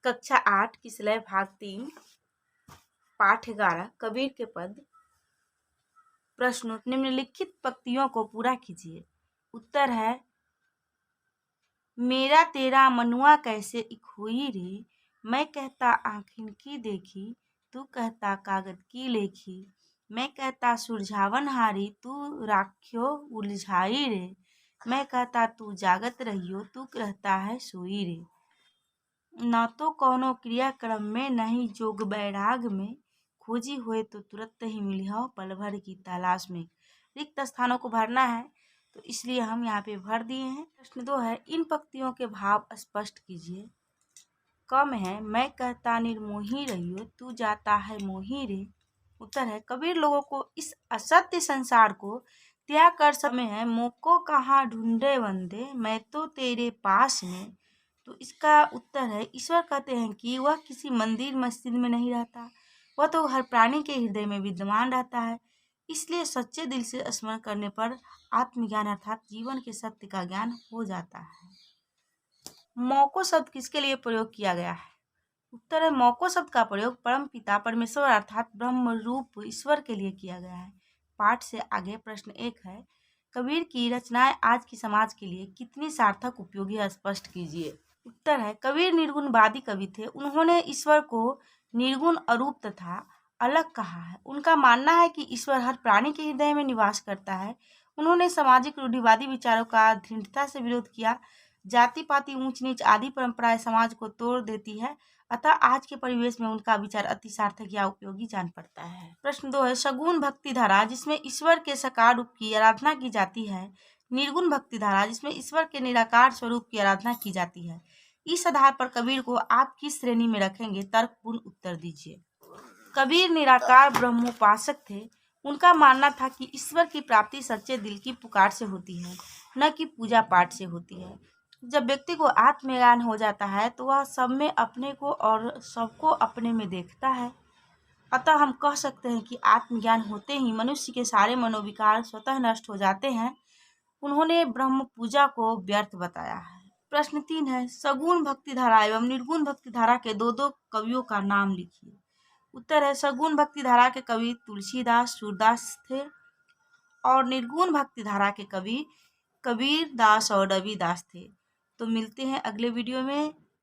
कक्षा 8 किसलय भाग 3 पाठ 11 कबीर के पद। प्रश्न निम्नलिखित पंक्तियों को पूरा कीजिए। उत्तर है मेरा तेरा मनुआ कैसे एक हुई रे, मैं कहता आँखिन की देखी, तू कहता कागज की लेखी, मैं कहता सुरझावन हारी, तू राख्यो उलझाई रे, मैं कहता तू जागत रहियो, तू कहता है सोई रे। न तो कौनो क्रियाक्रम में नहीं जोग बैराग में, खोजी हुए तो तुरंत ही मिलियो पल भर की तलाश में। रिक्त स्थानों को भरना है तो इसलिए हम यहाँ पे भर दिए हैं। प्रश्न 2 है इन पंक्तियों के भाव स्पष्ट कीजिए। कम है मैं कहता निर्मोही रहियो, तू जाता है मोही रे। उत्तर है कबीर लोगों को इस असत्य संसार को त्याग कर समय है, मोको कहाँ ढूंढे बंदे, मैं तो तेरे पास में। तो इसका उत्तर है ईश्वर कहते हैं कि वह किसी मंदिर मस्जिद में नहीं रहता, वह तो हर प्राणी के हृदय में विद्यमान रहता है। इसलिए सच्चे दिल से स्मरण करने पर आत्मज्ञान अर्थात जीवन के सत्य का ज्ञान हो जाता है। मौको शब्द किसके लिए प्रयोग किया गया है? उत्तर है मौको शब्द का प्रयोग परम पिता परमेश्वर अर्थात ब्रह्म रूप ईश्वर के लिए किया गया है। पाठ से आगे प्रश्न 1 है कबीर की रचनाएं आज की समाज के लिए कितनी सार्थक उपयोगी है, स्पष्ट कीजिए। उत्तर है कबीर निर्गुणवादी कवि थे। उन्होंने ईश्वर को निर्गुण अरूप तथा अलग कहा है। उनका मानना है कि ईश्वर हर प्राणी के हृदय में निवास करता है। उन्होंने सामाजिक रूढ़िवादी विचारों का दृढ़ता से विरोध किया। जाति पाति ऊंच नीच आदि परंपराएं समाज को तोड़ देती है, अतः आज के परिवेश में उनका विचार अति सार्थक या उपयोगी जान पड़ता है। प्रश्न 2 है सगुण भक्ति धारा जिसमें ईश्वर के साकार रूप की आराधना की जाती है, निर्गुण भक्ति धारा जिसमें ईश्वर के निराकार स्वरूप की आराधना की जाती है, इस आधार पर कबीर को आप किस श्रेणी में रखेंगे? तर्कपूर्ण उत्तर दीजिए। कबीर निराकार ब्रह्मोपासक थे। उनका मानना था कि ईश्वर की प्राप्ति सच्चे दिल की पुकार से होती है, न कि पूजा पाठ से होती है। जब व्यक्ति को आत्मज्ञान हो जाता है तो वह सब में अपने को और सबको अपने में देखता है। अतः हम कह सकते हैं कि आत्मज्ञान होते ही मनुष्य के सारे मनोविकार स्वतः नष्ट हो जाते हैं। उन्होंने ब्रह्म पूजा को व्यर्थ बताया है। प्रश्न 3 है सगुण भक्ति धारा एवं निर्गुण भक्ति धारा के दो कवियों का नाम लिखिए। उत्तर है सगुण भक्ति धारा के कवि तुलसीदास सूरदास थे और निर्गुण भक्ति धारा के कवि कबीर दास और रविदास थे। तो मिलते हैं अगले वीडियो में।